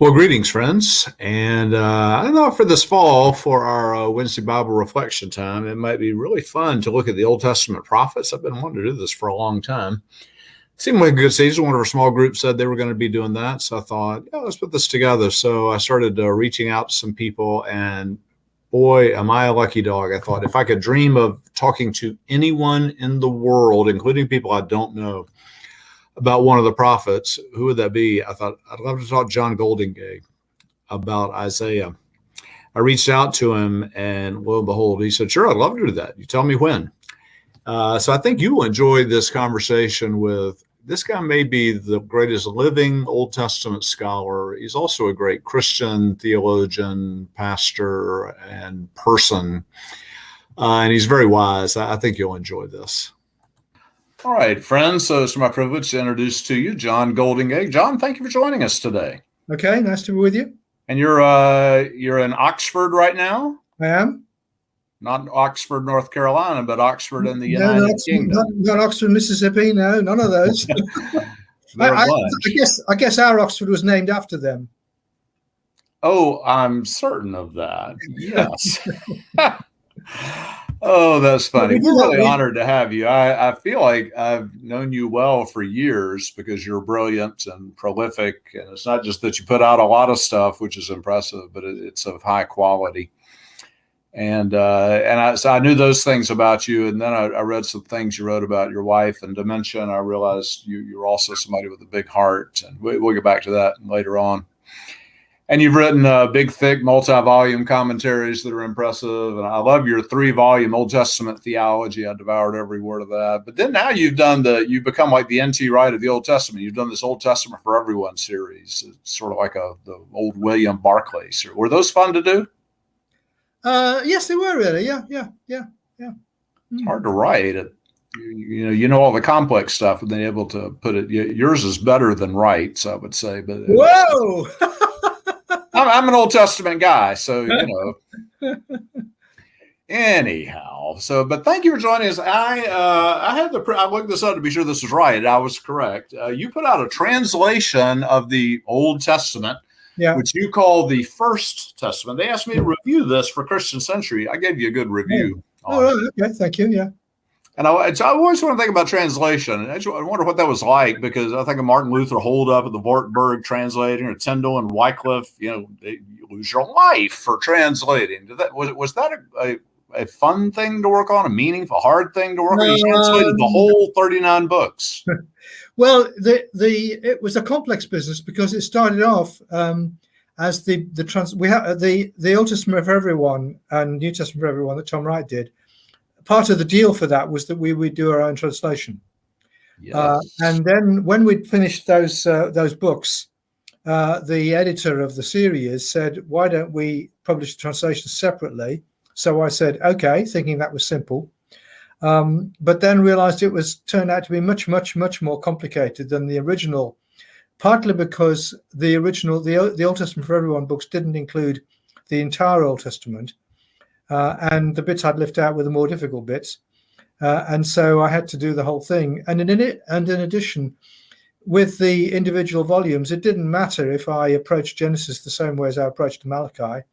Well, greetings, friends. And I thought for this fall, for our Wednesday Bible reflection time, it might be really fun to look at the Old Testament prophets. I've been wanting to do this for a long time. Seemed like a good season. One of our small groups said they were going to be doing that. So I thought, yeah, let's put this together. So I started reaching out to some people, and boy, am I a lucky dog. I thought if I could dream of talking to anyone in the world, including people I don't know, about one of the prophets, who would that be? I thought I'd love to talk to John Goldingay about Isaiah. I reached out to him, and lo and behold, he said, "Sure, I'd love to do that. You tell me when." So I think you will enjoy this conversation with this guy. May be the greatest living Old Testament scholar. He's also a great Christian theologian, pastor, and person, and he's very wise. I think you'll enjoy this. All right, friends. So it's my privilege to introduce to you John Goldingay. John, thank you for joining us today. Okay, nice to be with you. And you're in Oxford right now? I am. Not Oxford, North Carolina, but Oxford in the United Kingdom. Not Oxford, Mississippi. No, none of those. I guess our Oxford was named after them. Oh, I'm certain of that. Yes. Oh, that's funny. We're really honored to have you. I feel like I've known you well for years because you're brilliant and prolific. And it's not just that you put out a lot of stuff, which is impressive, but it's of high quality. So I knew those things about you. And then I read some things you wrote about your wife and dementia. And I realized you're also somebody with a big heart. And we'll get back to that later on. And you've written big, thick, multi-volume commentaries that are impressive. And I love your 3-volume Old Testament theology. I devoured every word of that. But then now you've become like the N.T. Wright of the Old Testament. You've done this Old Testament for Everyone series. It's sort of like the old William Barclay series. Were those fun to do? Yes, they were really. Yeah. It's hard to write it. You know all the complex stuff, and then able to put it. Yours is better than Wright's, I would say. But whoa. I'm an Old Testament guy, so Anyhow, but thank you for joining us. I looked this up to be sure this was right. I was correct. You put out a translation of the Old Testament, which you call the First Testament. They asked me to review this for Christian Century. I gave you a good review. Okay, thank you. Yeah. And I always want to think about translation. I wonder what that was like, because I think of Martin Luther holed up at the Wartburg translating, or Tyndale and Wycliffe. You lose your life for translating. Was that a fun thing to work on, a meaningful, hard thing to work on? You translated the whole 39 books. Well, it was a complex business because it started off as the Old Testament for Everyone and New Testament for Everyone that Tom Wright did. Part of the deal for that was that we would do our own translation. Yes. And then when we'd finished those books, the editor of the series said, "Why don't we publish the translation separately?" So I said, "Okay," thinking that was simple. But then realized it turned out to be much, much, much more complicated than the original, partly because the Old Testament for Everyone books didn't include the entire Old Testament. And the bits I'd left out were the more difficult bits. And so I had to do the whole thing. And in addition, with the individual volumes, it didn't matter if I approached Genesis the same way as I approached Malachi.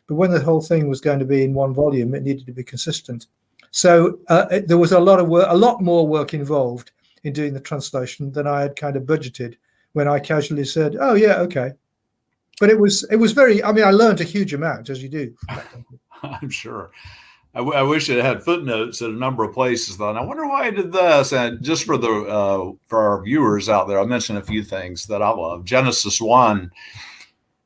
But when the whole thing was going to be in one volume, it needed to be consistent. So there was a lot more work involved in doing the translation than I had kind of budgeted when I casually said, "Oh, yeah, okay." But it was very, I learned a huge amount, as you do. I'm sure. I wish it had footnotes at a number of places, though. And I wonder why I did this. And just for our viewers out there, I'll mention a few things that I love. Genesis 1,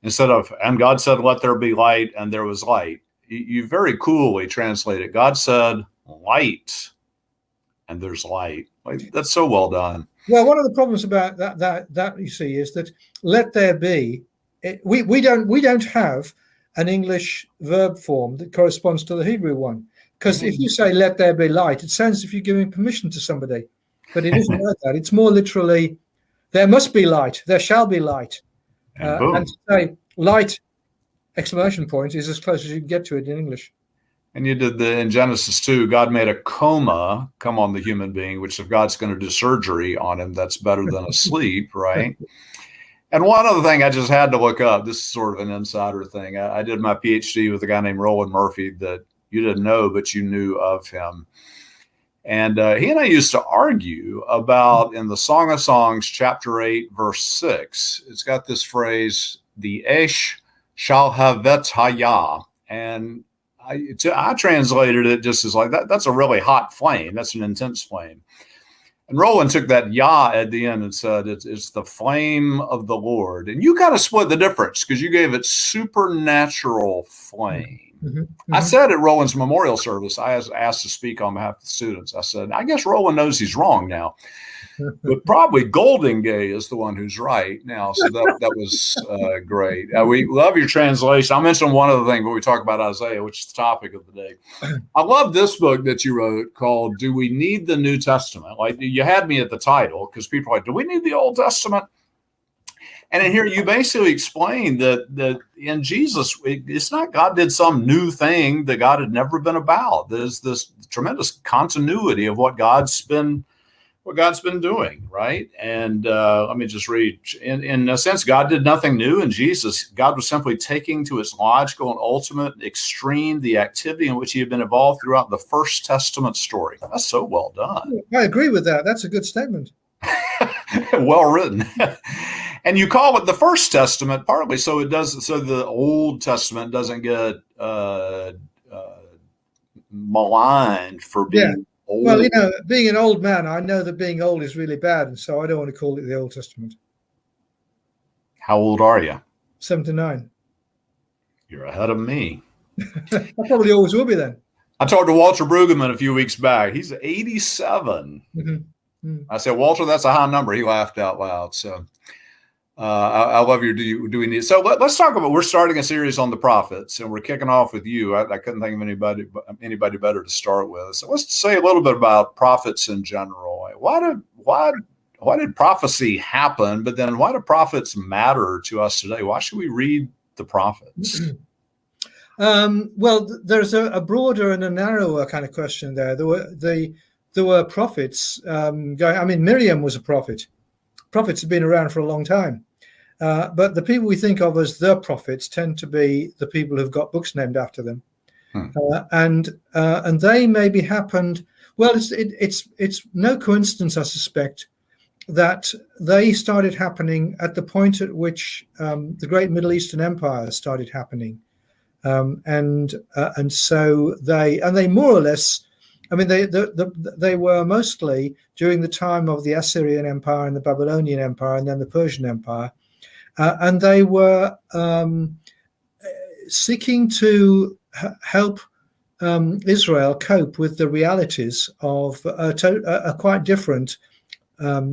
instead of, "And God said, let there be light, and there was light," you very coolly translate it. God said, "Light, and there's light." Like, that's so well done. Well, one of the problems about that you see is that "let there be," we don't have an English verb form that corresponds to the Hebrew one. Because if you say "let there be light," it sounds as if you're giving permission to somebody. But it isn't like that. It's more literally, "there must be light, there shall be light." And to say "light!" exclamation point is as close as you can get to it in English. And you did in Genesis 2, God made a coma come on the human being, which if God's going to do surgery on him, that's better than a sleep, right? And one other thing I just had to look up, this is sort of an insider thing. I did my PhD with a guy named Roland Murphy that you didn't know, but you knew of him. And he and I used to argue about in the Song of Songs, chapter 8, verse 6. It's got this phrase, the Esh Shalhavet Hayah. And I translated it just as like, that's a really hot flame. That's an intense flame. And Roland took that Yah at the end and said, it's the flame of the Lord. And you kind of split the difference because you gave it supernatural flame. Mm-hmm. I said at Roland's memorial service, I was asked to speak on behalf of the students. I said, I guess Roland knows he's wrong now, but probably Goldingay is the one who's right now. So that was great. We love your translation. I'll mention one other thing when we talk about Isaiah, which is the topic of the day. I love this book that you wrote called Do We Need the New Testament? Like you had me at the title because people are like, do we need the Old Testament? And in here, you basically explain that in Jesus, it's not God did some new thing that God had never been about. There's this tremendous continuity of what God's been doing, right? And let me just read. In a sense, God did nothing new in Jesus. God was simply taking to its logical and ultimate extreme the activity in which he had been involved throughout the First Testament story. That's so well done. I agree with that. That's a good statement. Well written. And you call it the First Testament partly so the Old Testament doesn't get maligned for being old. Well, being an old man, I know that being old is really bad, and so I don't want to call it the Old Testament. How old are you? 79. You're ahead of me. I probably always will be then. I talked to Walter Brueggemann a few weeks back. He's 87. Mm-hmm. I said, Walter, that's a high number. He laughed out loud. So I love your do we need. So let's talk about, we're starting a series on the prophets, and we're kicking off with you. I couldn't think of anybody better to start with. So let's say a little bit about prophets in general. Why did prophecy happen? But then why do prophets matter to us today? Why should we read the prophets? Well, there's a broader and a narrower kind of question there. There were prophets going. I mean, Miriam was a prophet. Prophets have been around for a long time. But the people we think of as the prophets tend to be the people who've got books named after them. And they maybe happened. Well, it's no coincidence, I suspect, that they started happening at the point at which the great Middle Eastern empires started happening. And so they more or less, I mean, they were mostly during the time of the Assyrian Empire and the Babylonian Empire and then the Persian Empire. And they were seeking to help Israel cope with the realities of a quite different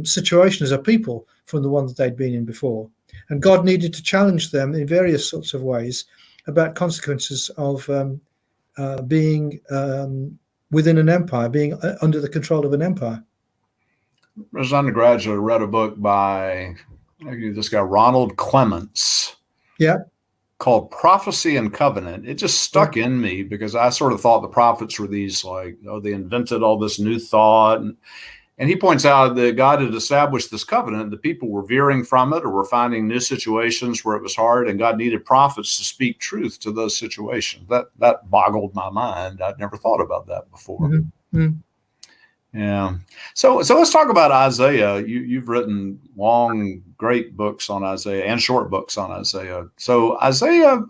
situation as a people from the one that they'd been in before. And God needed to challenge them in various sorts of ways about consequences of being within an empire, being under the control of an empire. As an undergraduate, I read a book by this guy, Ronald Clements. Yeah. Called Prophecy and Covenant. It just stuck in me because I sort of thought the prophets were these they invented all this new thought. And he points out that God had established this covenant. The people were veering from it or were finding new situations where it was hard, and God needed prophets to speak truth to those situations. That boggled my mind. I'd never thought about that before. Mm-hmm. Yeah. So let's talk about Isaiah. You've written long, great books on Isaiah and short books on Isaiah. So Isaiah,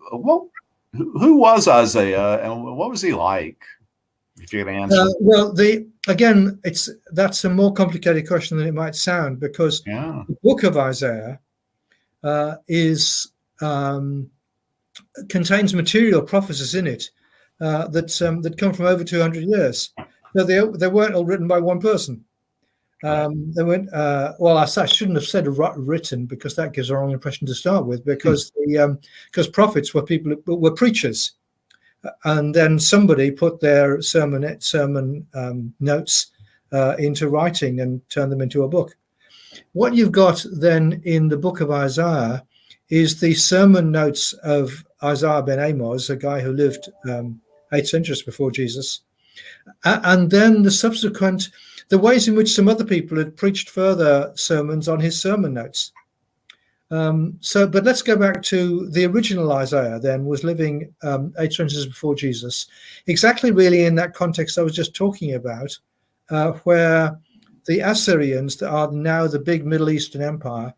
who was Isaiah and what was he like? If you can answer. Well, that's a more complicated question than it might sound, because the book of Isaiah contains material prophecies in it that come from over 200 years. So they weren't all written by one person. They weren't. I shouldn't have said written, because that gives a wrong impression to start with. Because prophets were people who were preachers. And then somebody put their sermon notes into writing and turned them into a book. What you've got then in the book of Isaiah is the sermon notes of Isaiah ben Amos, a guy who lived 8 centuries before Jesus, and then the ways in which some other people had preached further sermons on his sermon notes. But let's go back to the original Isaiah. Then was living 800 years before Jesus, exactly really in that context I was just talking about, where the Assyrians that are now the big Middle Eastern empire,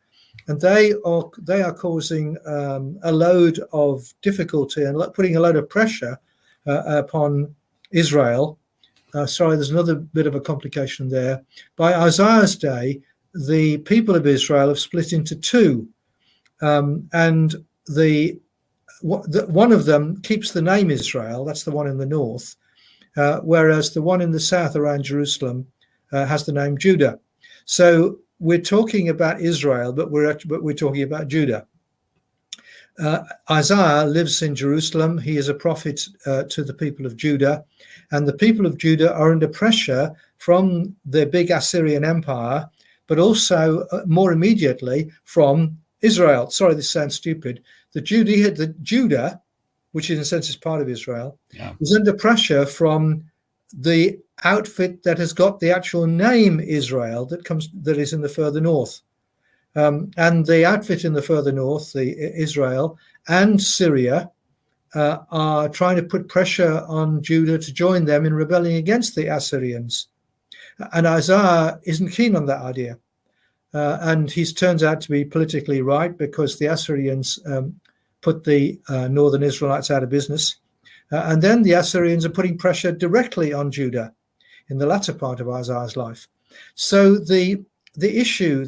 and they are causing a load of difficulty and putting a load of pressure upon Israel. Sorry, there's another bit of a complication there. By Isaiah's day, the people of Israel have split into two. And one of them keeps the name Israel. That's the one in the north, whereas the one in the south around Jerusalem has the name Judah. So we're talking about Israel, but we're talking about Judah. Isaiah lives in Jerusalem. He is a prophet to the people of Judah, and the people of Judah are under pressure from the big Assyrian Empire, but also more immediately from Israel. Sorry, this sounds stupid. The Judah, which in a sense is part of Israel, is under pressure from the outfit that has got the actual name Israel that is in the further north. And the outfit in the further north, the Israel and Syria, are trying to put pressure on Judah to join them in rebelling against the Assyrians. And Isaiah isn't keen on that idea. And he turns out to be politically right, because the Assyrians put the northern Israelites out of business. And then the Assyrians are putting pressure directly on Judah in the latter part of Isaiah's life. So the big issue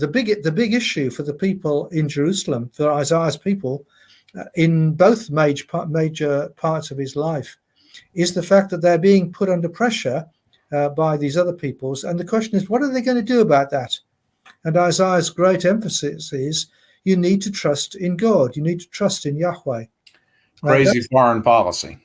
for the people in Jerusalem, for Isaiah's people, in both major parts of his life, is the fact that they're being put under pressure by these other peoples. And the question is, what are they going to do about that? And Isaiah's great emphasis is, you need to trust in God. You need to trust in Yahweh. Crazy foreign policy.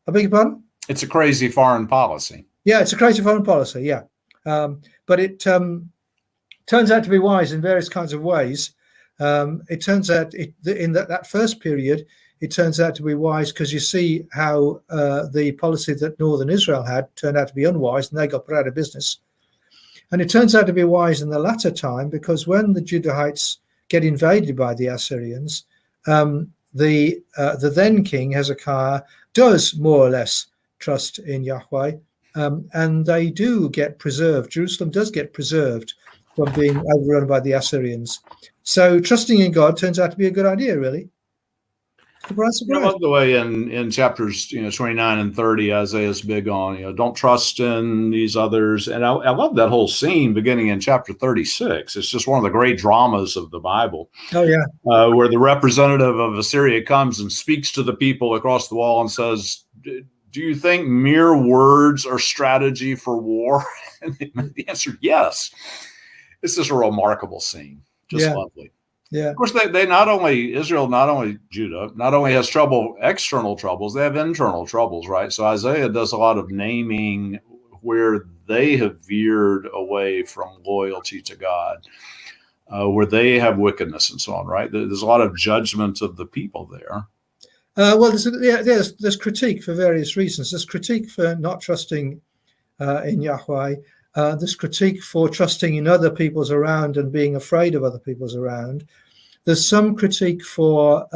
I beg your pardon? It's a crazy foreign policy. Yeah, it's a crazy foreign policy, yeah. But it turns out to be wise in various kinds of ways. It turns out in that first period, it turns out to be wise because you see how the policy that Northern Israel had turned out to be unwise, and they got put out of business. And it turns out to be wise in the latter time, because when the Judahites get invaded by the Assyrians, the then king Hezekiah does more or less trust in Yahweh, and they do get preserved. Jerusalem does get preserved from being overrun by the Assyrians. So trusting in God turns out to be a good idea, really. Surprise, surprise. I love the way in chapters 29 and 30, Isaiah's big on don't trust in these others, and I love that whole scene beginning in chapter 36. It's just one of the great dramas of the Bible. Oh yeah, where the representative of Assyria comes and speaks to the people across the wall and says, "Do you think mere words are strategy for war?" And the answer, yes. This is a remarkable scene, just lovely. Yeah. Of course, Judah not only has external troubles, they have internal troubles, right? So Isaiah does a lot of naming where they have veered away from loyalty to God, where they have wickedness and so on, right? There's a lot of judgment of the people there. Well, there's critique for various reasons. There's critique for not trusting in Yahweh. There's critique for trusting in other peoples around and being afraid of other peoples around. There's some critique for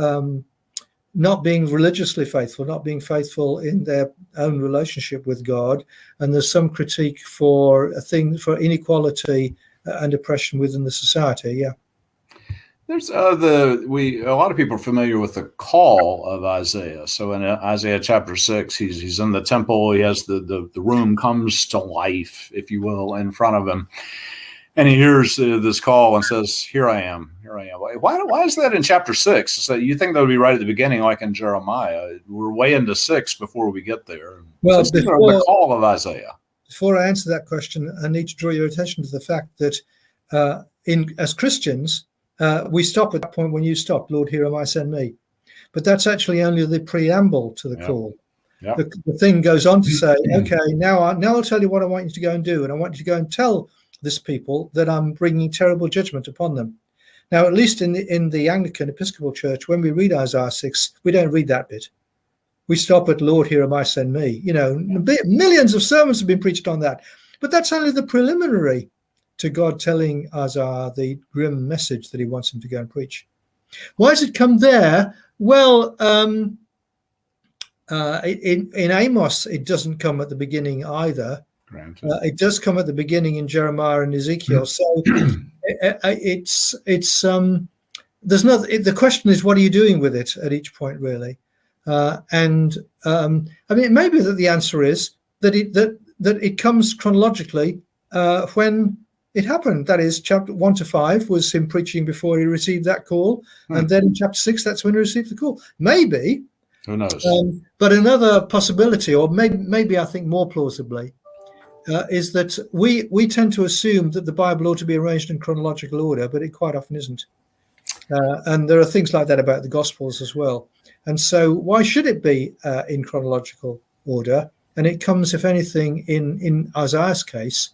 not being religiously faithful, not being faithful in their own relationship with God. And there's some critique for inequality and oppression within the society. Yeah. There's a lot of people are familiar with the call of Isaiah. So in Isaiah chapter 6, he's in the temple. He has the room comes to life, if you will, in front of him, and he hears this call and says, "Here I am, here I am." Why is that in chapter 6? So you think that would be right at the beginning, like in Jeremiah? We're way into 6 before we get there. Well, so the call of Isaiah. Before I answer that question, I need to draw your attention to the fact that as Christians, we stop at that point when you stop, "Lord, here am I, send me." But that's actually only the preamble to the call. Yep. The thing goes on to say, okay, now I'll tell you what I want you to go and do. And I want you to go and tell this people that I'm bringing terrible judgment upon them. Now, at least in the Anglican Episcopal Church, when we read Isaiah 6, we don't read that bit. We stop at, "Lord, here am I, send me." Millions of sermons have been preached on that. But that's only the preliminary to God telling Isaiah the grim message that he wants him to go and preach. Why does it come there? Well, in Amos, it doesn't come at the beginning either. It does come at the beginning in Jeremiah and Ezekiel. So there's no. The question is, what are you doing with it at each point, really? I mean, it may be that the answer is that it comes chronologically when it happened. That is, chapter 1 to 5 was him preaching before he received that call, and then in chapter 6, that's when he received the call. Maybe. Who knows? But another possibility, or maybe I think more plausibly, is that we tend to assume that the Bible ought to be arranged in chronological order, but it quite often isn't. And there are things like that about the Gospels as well. And so why should it be in chronological order? And it comes, if anything, in Isaiah's case,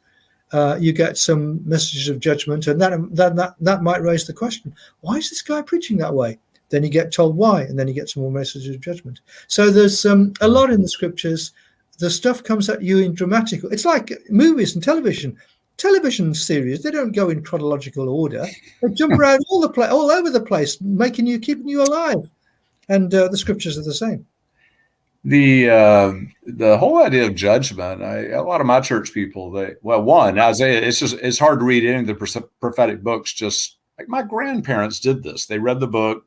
you get some messages of judgment, and that might raise the question, why is this guy preaching that way? Then you get told why, and then you get some more messages of judgment. So there's a lot in the scriptures. The stuff comes at you in dramatic. It's like movies and television series. They don't go in chronological order. They jump around all over the place, keeping you alive. And the scriptures are the same. The whole idea of judgment. A lot of my church people, Isaiah. It's hard to read any of the prophetic books. Just like my grandparents did this. They read the book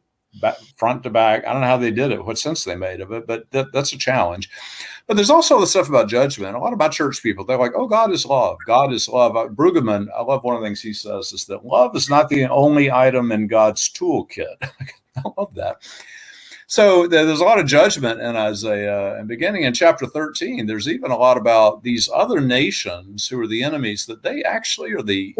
front to back. I don't know how they did it, what sense they made of it, but that's a challenge. But there's also the stuff about judgment. A lot of my church people, they're like, oh, God is love. God is love. Brueggemann, I love one of the things he says is that love is not the only item in God's toolkit. I love that. So there's a lot of judgment in Isaiah. And beginning in chapter 13, there's even a lot about these other nations who are the enemies, that they actually are they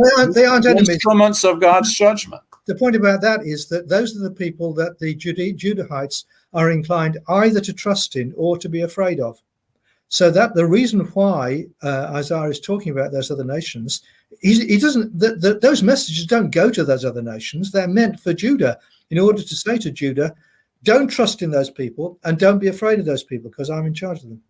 aren't instruments of God's judgment. The point about that is that those are the people that the Judahites are inclined either to trust in or to be afraid of. So that the reason why Isaiah is talking about those other nations, he doesn't. Those messages don't go to those other nations. They're meant for Judah, in order to say to Judah, don't trust in those people and don't be afraid of those people, because I'm in charge of them.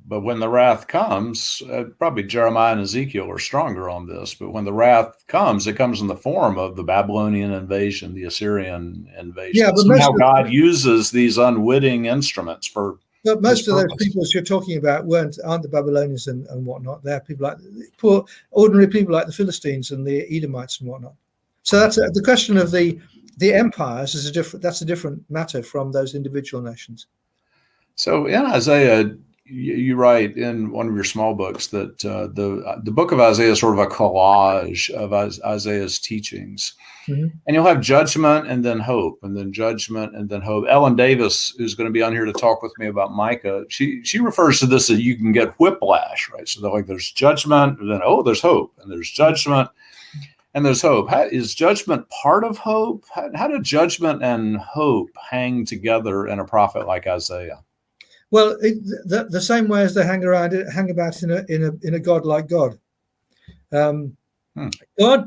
But when the wrath comes, probably Jeremiah and Ezekiel are stronger on this, but when the wrath comes, it comes in the form of the Babylonian invasion, the Assyrian invasion. Yeah, but somehow God uses these unwitting instruments for. But most of those people you're talking about aren't the Babylonians and whatnot. They're people like poor, ordinary people like the Philistines and the Edomites and whatnot. So that's the question of the empires is that's a different matter from those individual nations. So in Isaiah, you write in one of your small books that the book of Isaiah is sort of a collage of Isaiah's teachings. Mm-hmm. And you'll have judgment and then hope, and then judgment and then hope. Ellen Davis, who's going to be on here to talk with me about Micah, she refers to this as you can get whiplash, right? So they're like, there's judgment, and then, there's hope, and there's judgment, and there's hope. Is judgment part of hope? How do judgment and hope hang together in a prophet like Isaiah? Well, the same way as they hang about in a God like God.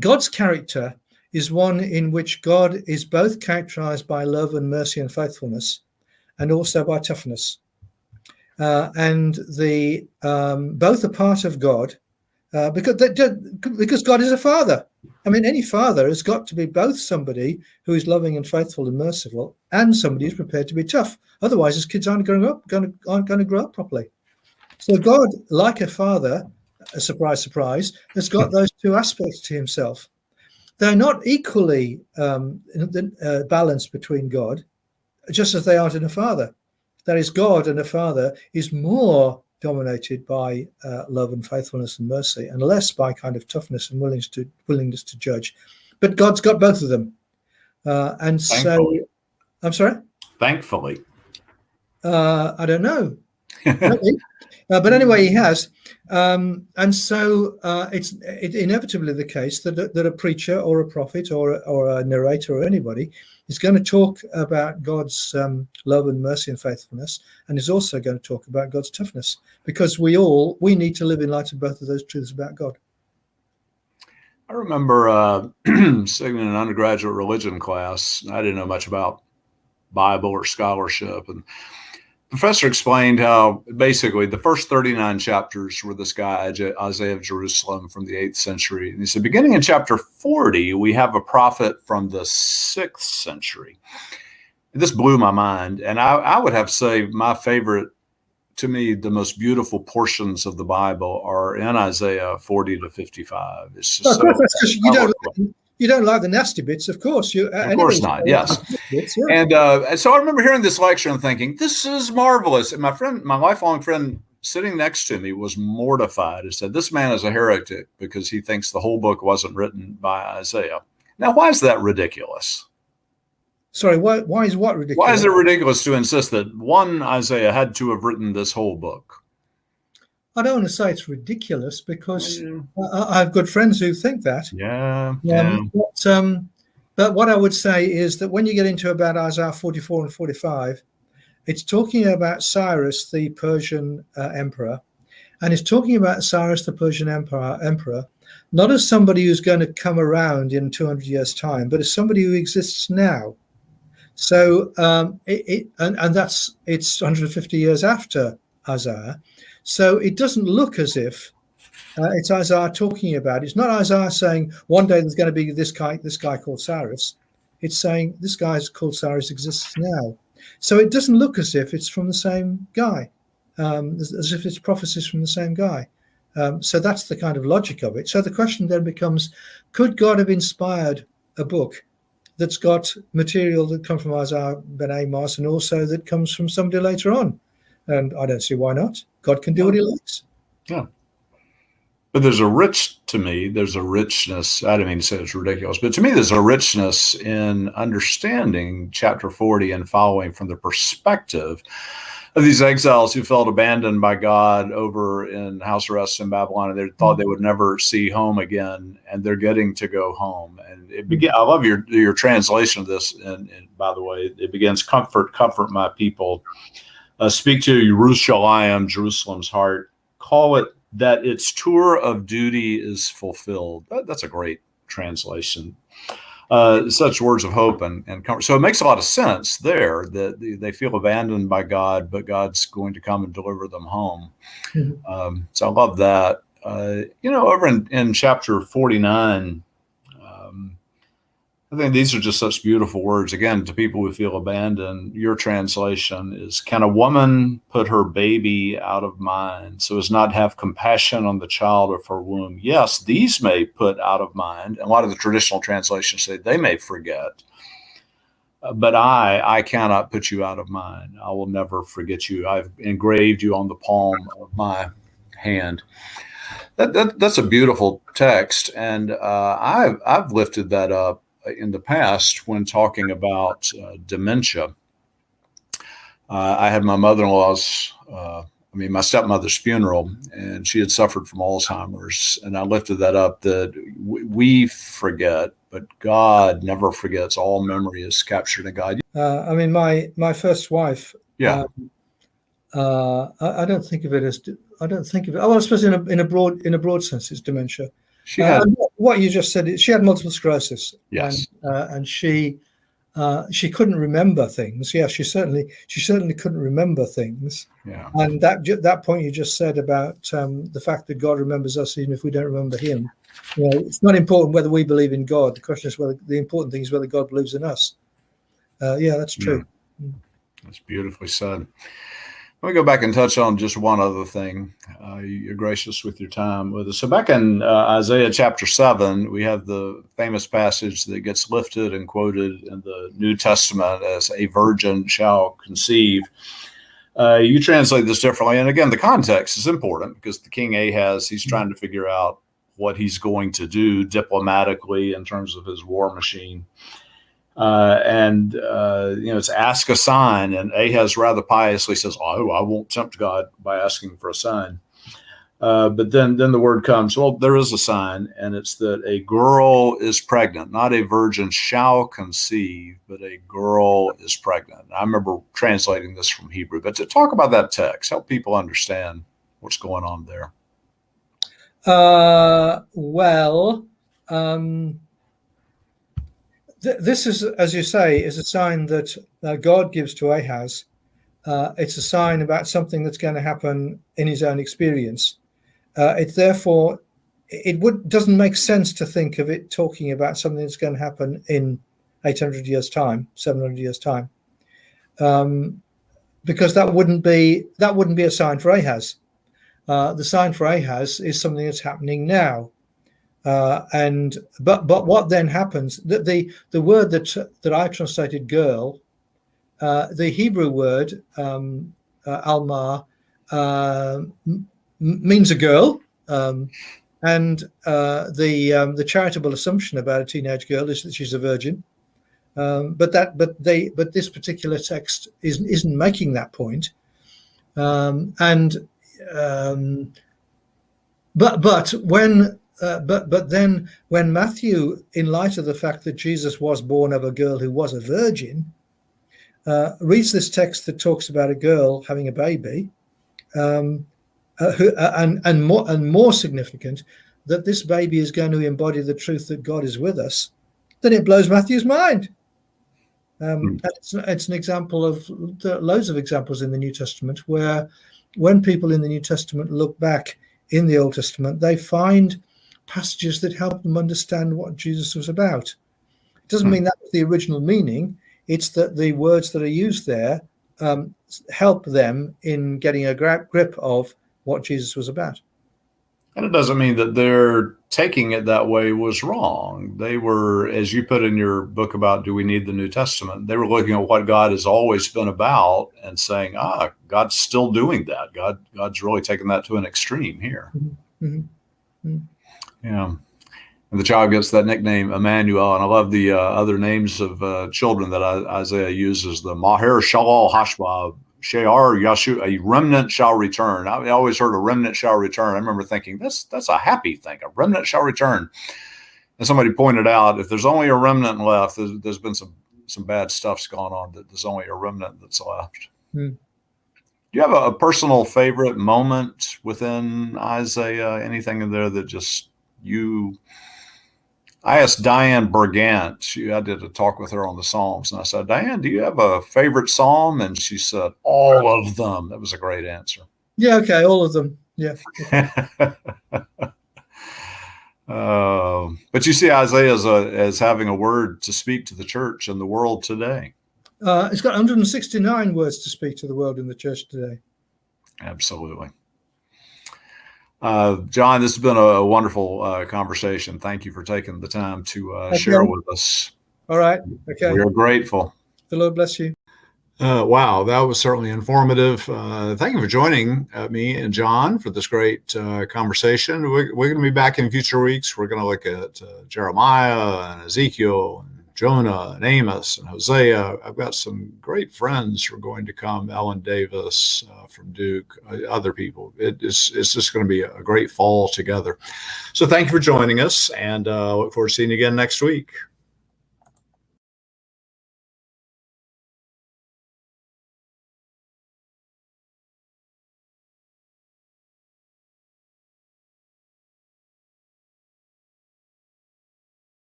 God's character is one in which God is both characterized by love and mercy and faithfulness, and also by toughness. And both are part of God, because God is a father. I mean, any father has got to be both somebody who is loving and faithful and merciful, and somebody who's prepared to be tough. Otherwise, his kids aren't going to grow up properly. So God, like a father, surprise, surprise, has got those two aspects to himself. They're not equally balanced between God, just as they aren't in a father. That is, God and a father is more dominated by love and faithfulness and mercy, and less by kind of toughness and willingness to judge. But God's got both of them. And thankfully. So, I'm sorry? Thankfully. I don't know. But anyway, he has. And so it's inevitably the case that a preacher or a prophet or a narrator or anybody is going to talk about God's love and mercy and faithfulness, and is also going to talk about God's toughness, because we need to live in light of both of those truths about God. I remember sitting in an undergraduate religion class. I didn't know much about Bible or scholarship, and professor explained how basically the first 39 chapters were this guy, Isaiah of Jerusalem from the 8th century. And he said, beginning in chapter 40, we have a prophet from the 6th century. This blew my mind. And I would have to say my favorite, to me, the most beautiful portions of the Bible are in Isaiah 40 to $55. It's just so that's because you don't like the nasty bits, of course. Of course not. Yes. Bits, yeah. And so I remember hearing this lecture and thinking, this is marvelous. And my lifelong friend sitting next to me was mortified and said, this man is a heretic because he thinks the whole book wasn't written by Isaiah. Now, why is that ridiculous? Sorry, why is what ridiculous? Why is it ridiculous to insist that one Isaiah had to have written this whole book? I don't want to say it's ridiculous because I have good friends who think that. Yeah. But what I would say is that when you get into about Isaiah 44 and 45, it's talking about Cyrus, the Persian emperor, and it's talking about Cyrus, the Persian emperor, not as somebody who's going to come around in 200 years' time, but as somebody who exists now. So it's 150 years after Isaiah. So it doesn't look as if it's Isaiah talking about. It's not Isaiah saying one day there's going to be this guy called Cyrus. It's saying this guy called Cyrus exists now. So it doesn't look as if it's from the same guy, as if it's prophecies from the same guy. So that's the kind of logic of it. So the question then becomes, could God have inspired a book that's got material that comes from Isaiah ben Amos and also that comes from somebody later on? And I don't see why not. God can do what he likes. Yeah. But there's a richness. I didn't mean to say it's ridiculous, but to me, there's a richness in understanding chapter 40 and following from the perspective of these exiles who felt abandoned by God over in house arrest in Babylon, and they thought they would never see home again, and they're getting to go home. And I love your translation of this. And by the way, it begins, comfort my people. Speak to Jerusalem's heart. Call it that its tour of duty is fulfilled. That's a great translation. Such words of hope and comfort. So it makes a lot of sense there that they feel abandoned by God, but God's going to come and deliver them home. Mm-hmm. So I love that. Over in chapter 49, I think these are just such beautiful words. Again, to people who feel abandoned, your translation is, can a woman put her baby out of mind so as not have compassion on the child of her womb? Yes, these may put out of mind. And a lot of the traditional translations say they may forget. But I cannot put you out of mind. I will never forget you. I've engraved you on the palm of my hand. That's a beautiful text. And I've lifted that up in the past when talking about dementia. I had my mother-in-law's, my stepmother's funeral, and she had suffered from Alzheimer's. And I lifted that up that we forget, but God never forgets. All memory is captured in God. My first wife. Yeah. I don't think of it as. I suppose in a broad sense, it's dementia. She had what you just said. She had multiple sclerosis. Yes, and she couldn't remember things. Yeah, she certainly couldn't remember things. Yeah, and that point you just said about the fact that God remembers us even if we don't remember Him. It's not important whether we believe in God. The question is whether the important thing is whether God believes in us. Yeah, that's true. Yeah. That's beautifully said. Let me go back and touch on just one other thing. You're gracious with your time with us. So back in Isaiah chapter 7, we have the famous passage that gets lifted and quoted in the New Testament as a virgin shall conceive. You translate this differently. And again, the context is important because the King Ahaz, he's trying to figure out what he's going to do diplomatically in terms of his war machine. It's ask a sign, and Ahaz rather piously says, "Oh, I won't tempt God by asking for a sign." But then the word comes, well, there is a sign, and it's that a girl is pregnant, not a virgin shall conceive, but a girl is pregnant. I remember translating this from Hebrew, but to talk about that text, help people understand what's going on there. This is, as you say, is a sign that God gives to Ahaz It's a sign about something that's going to happen in his own experience. It therefore, doesn't make sense to think of it talking about something that's going to happen in 800 years' time, 700 years' time, because that wouldn't be a sign for Ahaz. The sign for Ahaz is something that's happening now. But what then happens? The word that I translated "girl," the Hebrew word "alma" means a girl, and the charitable assumption about a teenage girl is that she's a virgin. But this particular text isn't making that point, but then when Matthew, in light of the fact that Jesus was born of a girl who was a virgin, reads this text that talks about a girl having a baby, and more significant, that this baby is going to embody the truth that God is with us, then it blows Matthew's mind. It's an example of loads of examples in the New Testament where, when people in the New Testament look back in the Old Testament, they find passages that help them understand what Jesus was about. It doesn't mean that was the original meaning. It's that the words that are used there help them in getting a grip of what Jesus was about. And it doesn't mean that their taking it that way was wrong. They were, as you put in your book about Do We Need the New Testament, they were looking at what God has always been about and saying, God's still doing that. God's really taking that to an extreme here. Yeah. And the child gets that nickname Emmanuel. And I love the other names of children that Isaiah uses, the Maher Shalal Hashbab, She'ar Yashu, a remnant shall return. I always heard a remnant shall return. I remember thinking, that's a happy thing. A remnant shall return. And somebody pointed out, if there's only a remnant left, there's been some bad stuff's gone on, that there's only a remnant that's left. Do you have a personal favorite moment within Isaiah? Anything in there that just I asked Diane Bergant, I did a talk with her on the Psalms, and I said, Diane, do you have a favorite Psalm? And she said, all of them. That was a great answer. Yeah, okay, all of them. Yeah. But you see Isaiah as having a word to speak to the church and the world today. It's got 169 words to speak to the world in the church today. Absolutely. John, this has been a wonderful conversation. Thank you for taking the time to share with us. All right. Okay. We are grateful. The Lord bless you. Wow, that was certainly informative. Thank you for joining me and John for this great conversation. We're going to be back in future weeks. We're going to look at Jeremiah and Ezekiel and Jonah and Amos and Hosea. I've got some great friends who are going to come, Ellen Davis from Duke, other people. It's just going to be a great fall together. So thank you for joining us, and look forward to seeing you again next week.